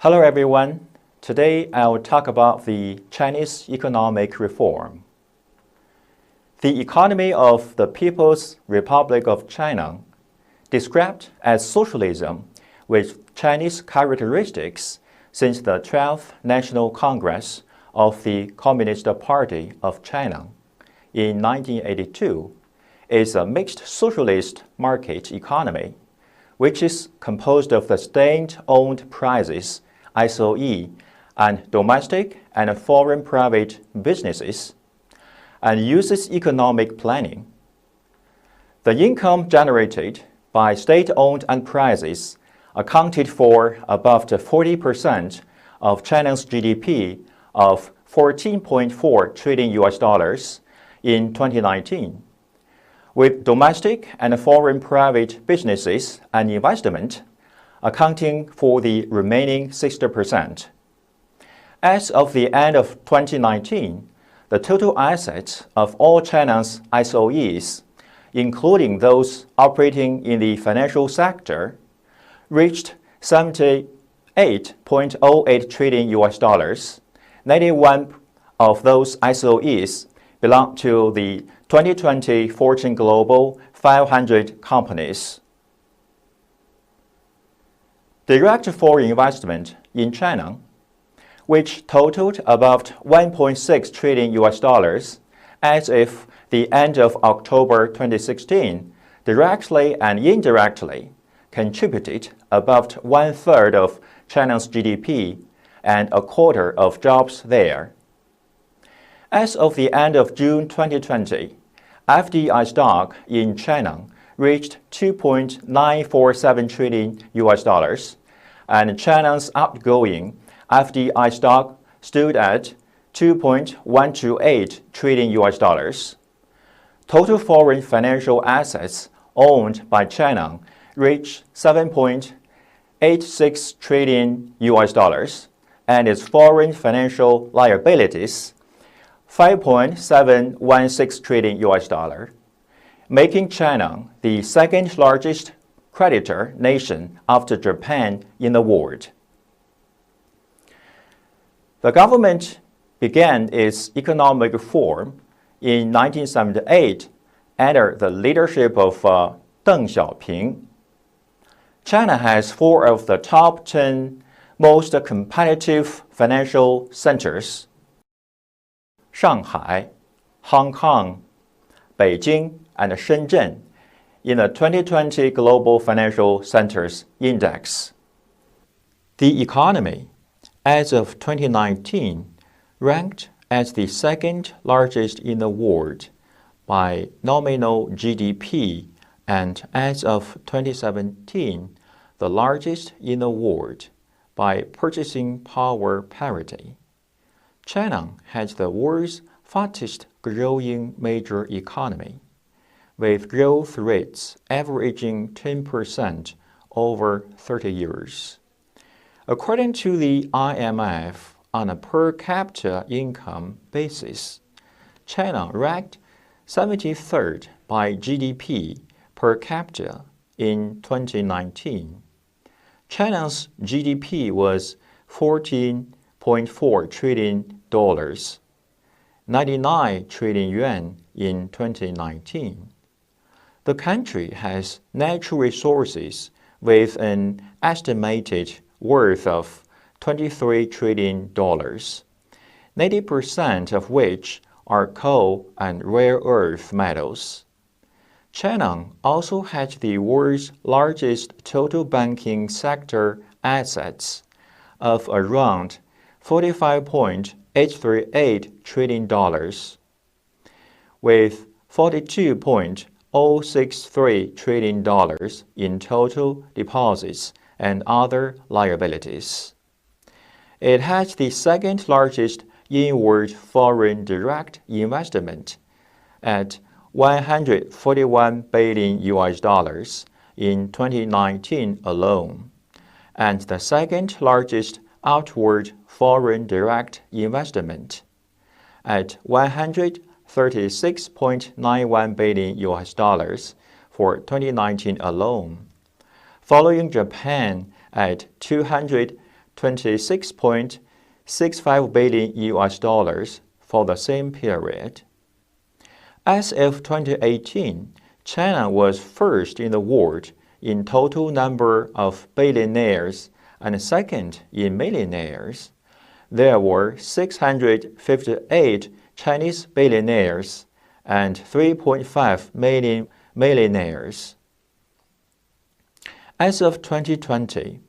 Hello everyone. Today I will talk about the Chinese economic reform. The economy of the People's Republic of China, described as socialism with Chinese characteristics since the 12th National Congress of the Communist Party of China in 1982, is a mixed socialist market economy, which is composed of the state-owned prices, SOE, and domestic and foreign private businesses, and uses economic planning. The income generated by state-owned enterprises accounted for above 40% of China's GDP of $14.4 trillion in 2019, with domestic and foreign private businesses and investment accounting for the remaining 60%. As of the end of 2019, the total assets of all China's SOEs, including those operating in the financial sector, reached $78.08 trillion. 91 of those SOEs belong to the 2020 Fortune Global 500 companies. Direct foreign investment in China, which totaled about $1.6 trillion as of the end of October 2016, directly and indirectly contributed about one-third of China's GDP and a quarter of jobs there. As of the end of June 2020, FDI stock in China reached $2.947 trillion, and China's outgoing FDI stock stood at $2.128 trillion. Total foreign financial assets owned by China reached $7.86 trillion, and its foreign financial liabilities $5.716 trillion, making China the second largest creditor nation after Japan in the world. The government began its economic reform in 1978 under the leadership of Deng Xiaoping. China has 4 of the top 10 most competitive financial centers: Shanghai, Hong Kong, Beijing, and Shenzhen in the 2020 Global Financial Centers Index. The economy, as of 2019, ranked as the second largest in the world by nominal GDP, and as of 2017, the largest in the world by purchasing power parity. China has the world's fastest growing major economy, with growth rates averaging 10% over 30 years. According to the IMF, on a per capita income basis, China ranked 73rd by GDP per capita in 2019. China's GDP was $14.4 trillion, 99 trillion yuan in 2019. The country has natural resources with an estimated worth of $23 trillion, 90% of which are coal and rare earth metals. China also has the world's largest total banking sector assets of around $45.838 trillion, with $42.063 trillion in total deposits and other liabilities. It has the second largest inward foreign direct investment at $141 billion in 2019 alone, and the second largest outward foreign direct investment at $136.91 billion for 2019 alone, following Japan at $220 $26.65 billion for the same period. As of 2018, China was first in the world in total number of billionaires and second in millionaires. There were 658 Chinese billionaires and 3.5 million millionaires. As of 2020,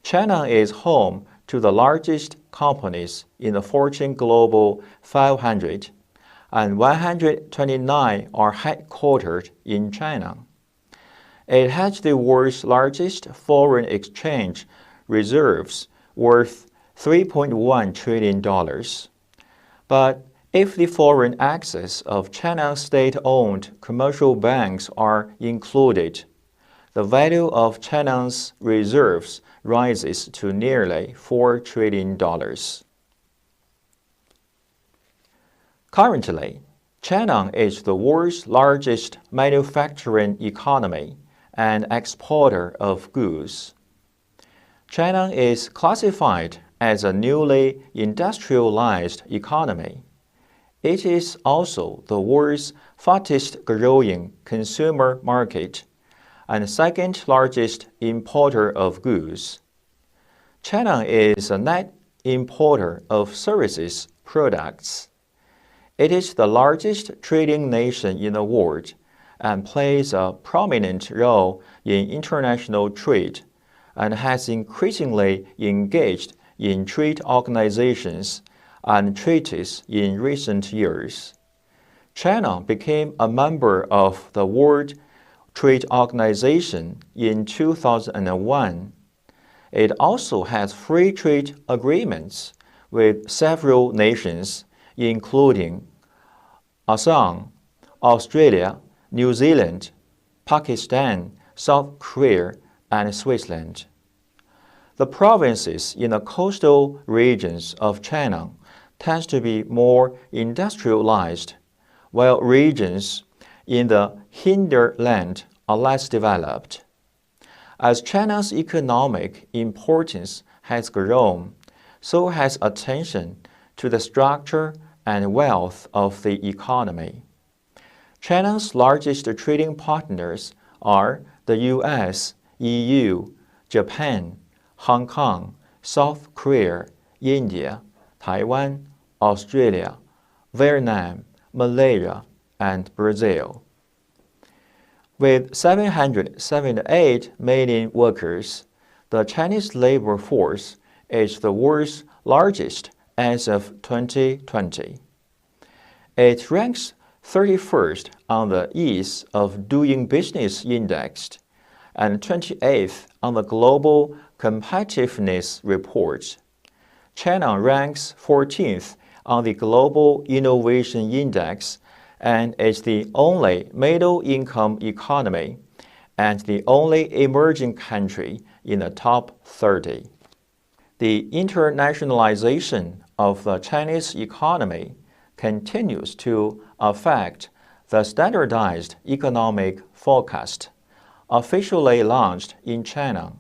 China is home to the largest companies in the Fortune Global 500, and 129 are headquartered in China. It has the world's largest foreign exchange reserves worth $3.1 trillion. But if the foreign assets of China's state-owned commercial banks are included, the value of China's reserves rises to nearly $4 trillion. Currently, China is the world's largest manufacturing economy and exporter of goods. China is classified as a newly industrialized economy. It is also the world's fastest growing consumer market and second largest importer of goods. China is a net importer of services products. It is the largest trading nation in the world and plays a prominent role in international trade and has increasingly engaged in trade organizations and treaties in recent years. China became a member of the World Trade Organization in 2001. It also has free trade agreements with several nations, including Assam, Australia, New Zealand, Pakistan, South Korea, and Switzerland. The provinces in the coastal regions of China tend to be more industrialized, while regions in the hinterland are less developed. As China's economic importance has grown, so has attention to the structure and wealth of the economy. China's largest trading partners are the US, EU, Japan, Hong Kong, South Korea, India, Taiwan, Australia, Vietnam, Malaysia, and Brazil. With 778 million workers, the Chinese labor force is the world's largest as of 2020. It ranks 31st on the Ease of Doing Business Index and 28th on the Global Competitiveness Report. China ranks 14th on the Global Innovation Index and is the only middle-income economy and the only emerging country in the top 30. The internationalization of the Chinese economy continues to affect the standardized economic forecast, officially launched in China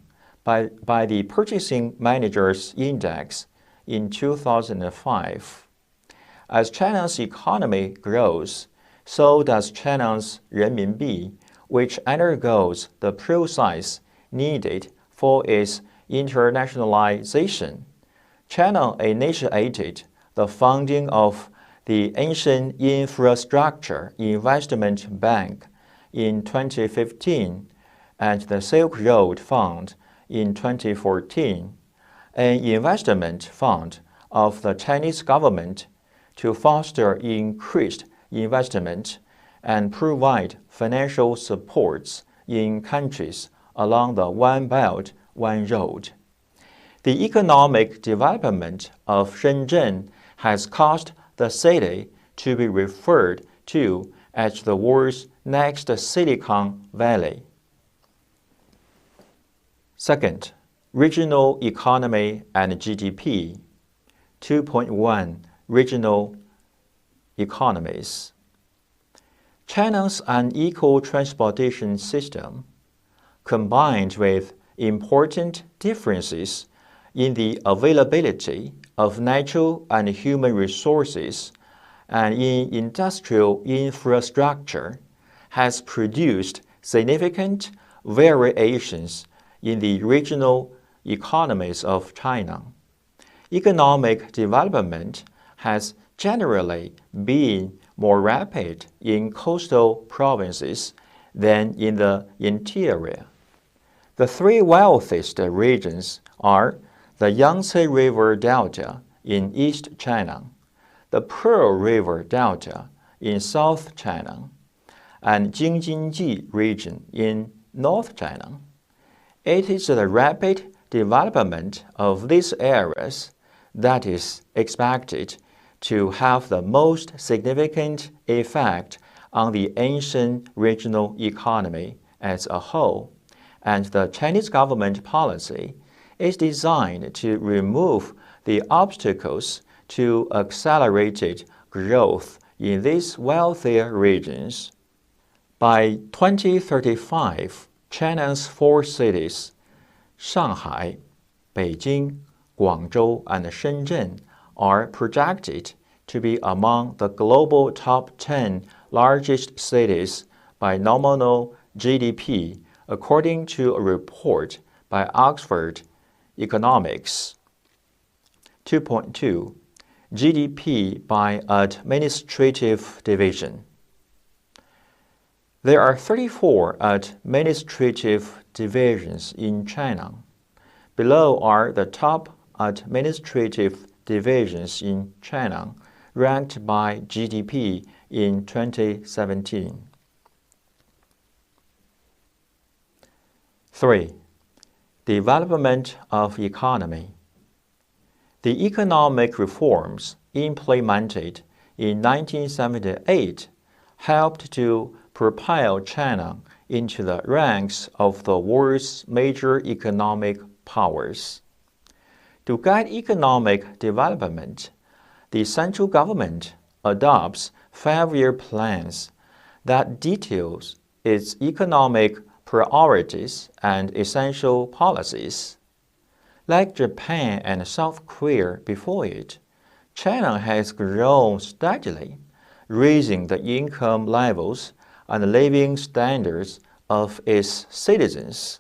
by the Purchasing Managers' Index in 2005. As China's economy grows, so does China's renminbi, which undergoes the process needed for its internationalization. China initiated the founding of the Asian Infrastructure Investment Bank in 2015 and the Silk Road Fund in 2014, an investment fund of the Chinese government to foster increased investment and provide financial supports in countries along the One Belt, One Road. The economic development of Shenzhen has caused the city to be referred to as the world's next Silicon Valley. Second, regional economy and GDP. 2.1 Regional economies. China's unequal transportation system, combined with important differences in the availability of natural and human resources and in industrial infrastructure has produced significant variations in the regional economies of China. Economic development has generally been more rapid in coastal provinces than in the interior. The three wealthiest regions are the Yangtze River Delta in East China, the Pearl River Delta in South China, and Jing-Jin-Ji region in North China. It is the rapid development of these areas that is expected to have the most significant effect on the Asian regional economy as a whole, and the Chinese government policy is designed to remove the obstacles to accelerated growth in these wealthier regions. By 2035, China's four cities, Shanghai, Beijing, Guangzhou, and Shenzhen, are projected to be among the global top 10 largest cities by nominal GDP, according to a report by Oxford Economics. 2.2 GDP by administrative division. There are 34 administrative divisions in China. Below are the top administrative divisions in China, ranked by GDP in 2017. 3. Development of economy. The economic reforms implemented in 1978 helped to propel China into the ranks of the world's major economic powers. To guide economic development, the central government adopts 5-year plans that details its economic priorities and essential policies. Like Japan and South Korea before it, China has grown steadily, raising the income levels and living standards of its citizens,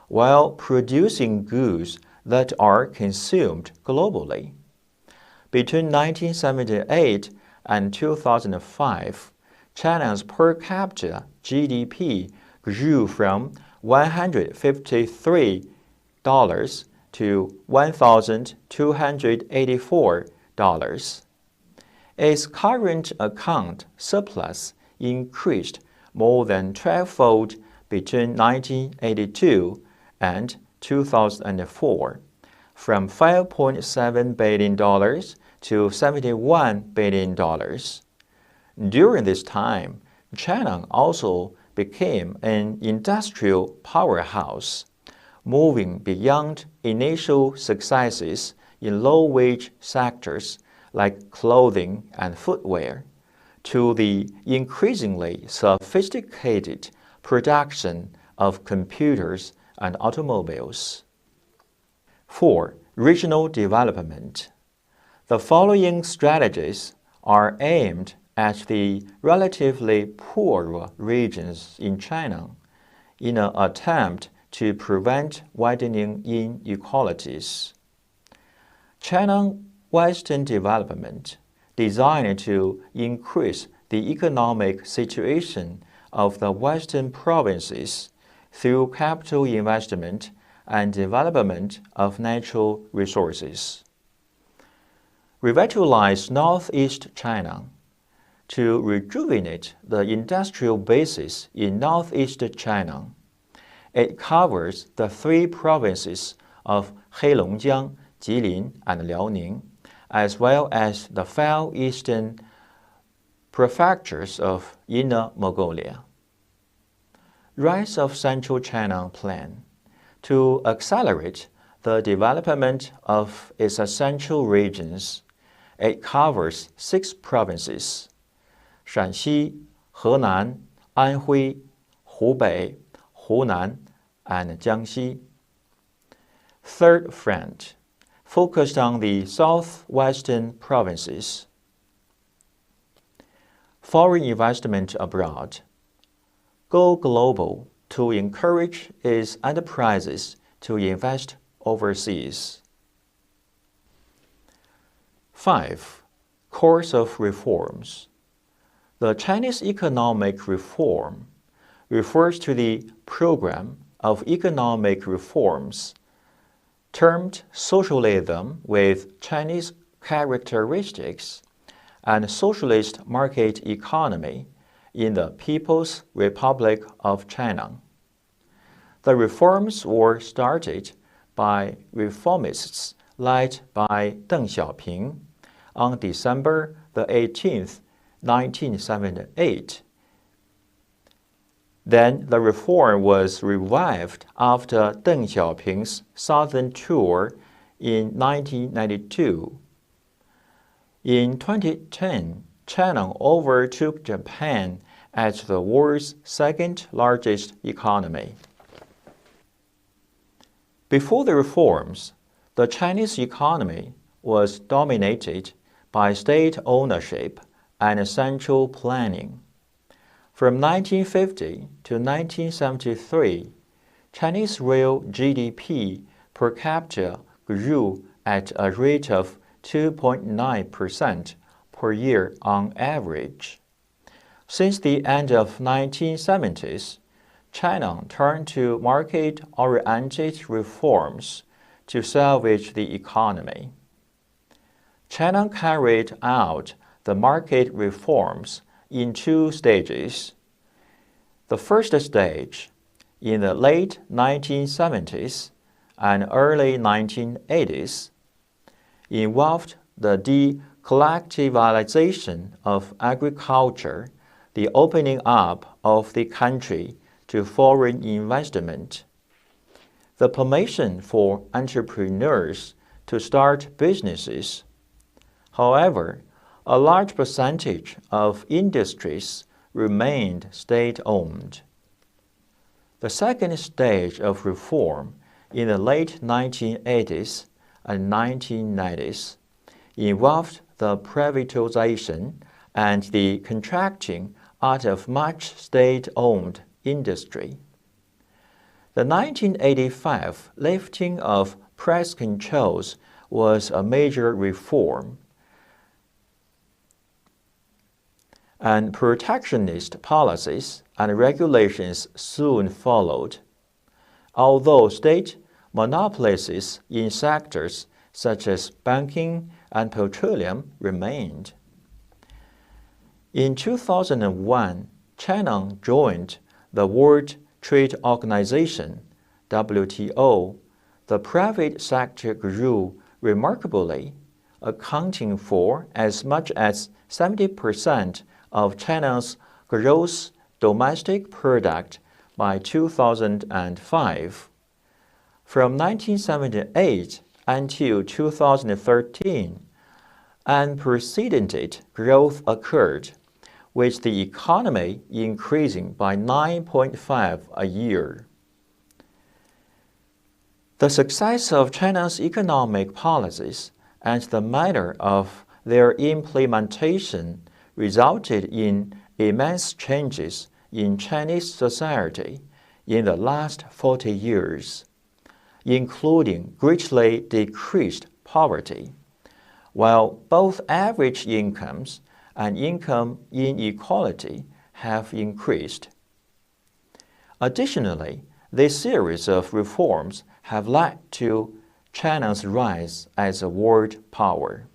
while producing goods that are consumed globally. Between 1978 and 2005, China's per capita GDP grew from $153 to $1,284. Its current account surplus increased more than 12-fold between 1982 and 2004, from $5.7 billion to $71 billion. During this time, China also became an industrial powerhouse, moving beyond initial successes in low-wage sectors like clothing and footwear to the increasingly sophisticated production of computers and automobiles. 4. Regional development. The following strategies are aimed at the relatively poorer regions in China in an attempt to prevent widening inequalities. China Western development, designed to increase the economic situation of the Western provinces through capital investment and development of natural resources. Revitalize Northeast China. To rejuvenate the industrial basis in Northeast China, it covers the 3 provinces of Heilongjiang, Jilin, and Liaoning, as well as the Far Eastern prefectures of Inner Mongolia. Rise of Central China Plan. To accelerate the development of its essential regions, it covers 6 provinces: Shanxi, Henan, Anhui, Hubei, Hunan, and Jiangxi. Third front, focused on the southwestern provinces. Foreign investment abroad. Go global to encourage its enterprises to invest overseas. 5. Course of reforms. The Chinese economic reform refers to the program of economic reforms termed socialism with Chinese characteristics and socialist market economy in the People's Republic of China. The reforms were started by reformists led by Deng Xiaoping on December the 18th, 1978. Then the reform was revived after Deng Xiaoping's southern tour in 1992. In 2010, China overtook Japan as the world's second largest economy. Before the reforms, the Chinese economy was dominated by state ownership and central planning. From 1950 to 1973, Chinese real GDP per capita grew at a rate of 2.9% per year on average. Since the end of 1970s, China turned to market-oriented reforms to salvage the economy. China carried out the market reforms in 2 stages. The first stage, in the late 1970s and early 1980s, involved the decollectivization of agriculture, the opening up of the country to foreign investment, the permission for entrepreneurs to start businesses. However, a large percentage of industries remained state-owned. The second stage of reform in the late 1980s and 1990s involved the privatization and the contracting out of much state-owned industry. The 1985 lifting of price controls was a major reform, and protectionist policies and regulations soon followed, although state monopolies in sectors such as banking and petroleum remained. In 2001, China joined the World Trade Organization, WTO. The private sector grew remarkably, accounting for as much as 70% of China's gross domestic product by 2005. From 1978 until 2013, unprecedented growth occurred, with the economy increasing by 9.5% a year. The success of China's economic policies and the manner of their implementation resulted in immense changes in Chinese society in the last 40 years, including greatly decreased poverty, while both average incomes and income inequality have increased. Additionally, this series of reforms have led to China's rise as a world power.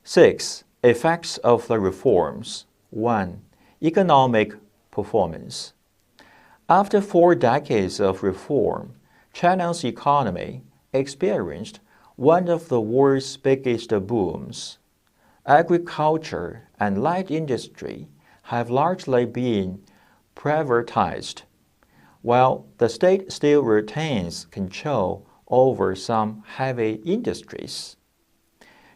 6. Effects of the reforms. 1. Economic performance. After 4 decades of reform, China's economy experienced one of the world's biggest booms. Agriculture and light industry have largely been privatized, while the state still retains control over some heavy industries.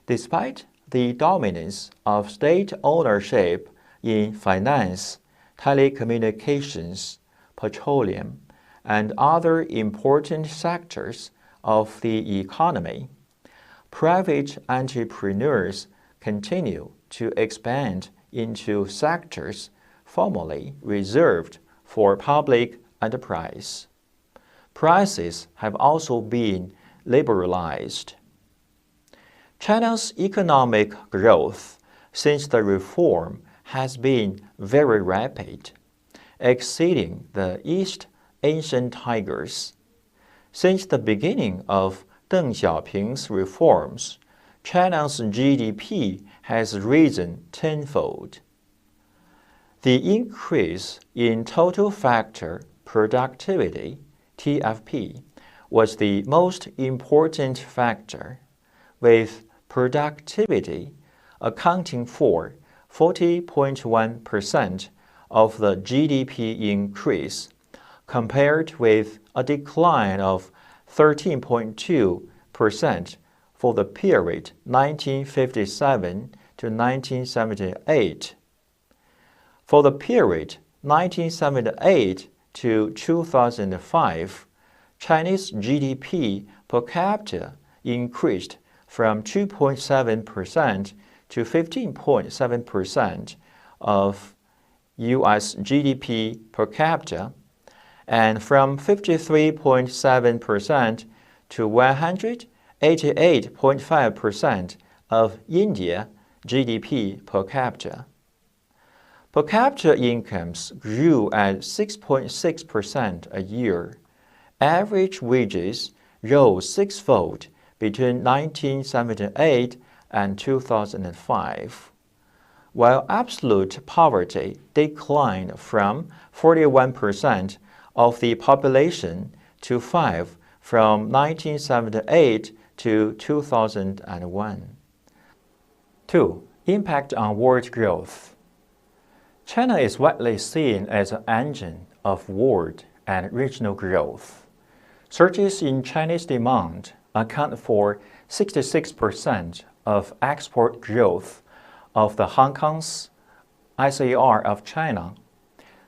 Despite the dominance of state ownership in finance, telecommunications, petroleum, and other important sectors of the economy, private entrepreneurs continue to expand into sectors formerly reserved for public enterprise. Prices have also been liberalized. China's economic growth since the reform has been very rapid, exceeding the East Asian tigers. Since the beginning of Deng Xiaoping's reforms, China's GDP has risen tenfold. The increase in total factor productivity, TFP, was the most important factor, with productivity accounting for 40.1% of the GDP increase, compared with a decline of 13.2% for the period 1957 to 1978. For the period 1978 to 2005, Chinese GDP per capita increased from 2.7% to 15.7% of U.S. GDP per capita, and from 53.7% to 188.5% of India GDP per capita. Per capita incomes grew at 6.6% a year. Average wages rose sixfold between 1978 and 2005, while absolute poverty declined from 41% of the population to 5% from 1978 to 2001. 2. Impact on world growth. China is widely seen as an engine of world and regional growth. Surges in Chinese demand account for 66% of export growth of the Hong Kong's SAR of China,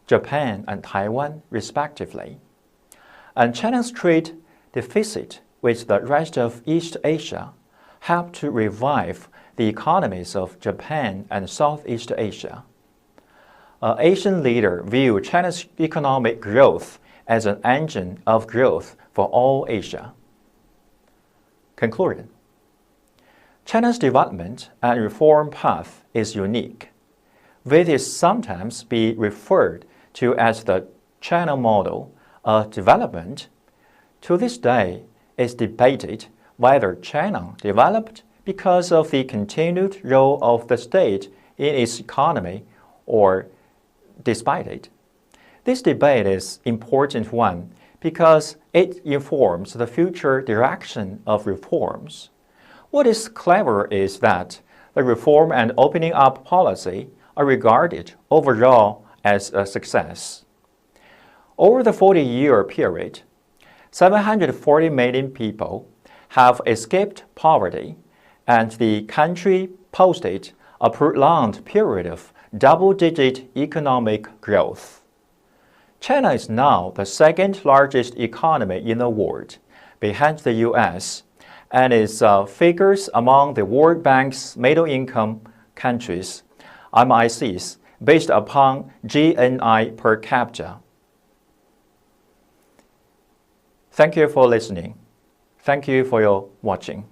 Japan, and Taiwan, respectively. And China's trade deficit with the rest of East Asia helped to revive the economies of Japan and Southeast Asia. An Asian leader viewed China's economic growth as an engine of growth for all Asia. Conclusion. China's development and reform path is unique. It is sometimes be referred to as the China model of development. To this day, it's debated whether China developed because of the continued role of the state in its economy or despite it. This debate is an important one because it informs the future direction of reforms. What is clever is that the reform and opening up policy are regarded overall as a success. Over the 40-year period, 740 million people have escaped poverty, and the country posted a prolonged period of double-digit economic growth. China is now the second largest economy in the world, behind the U.S., and its figures among the World Bank's middle-income countries, MICs, based upon GNI per capita. Thank you for listening. Thank you for your watching.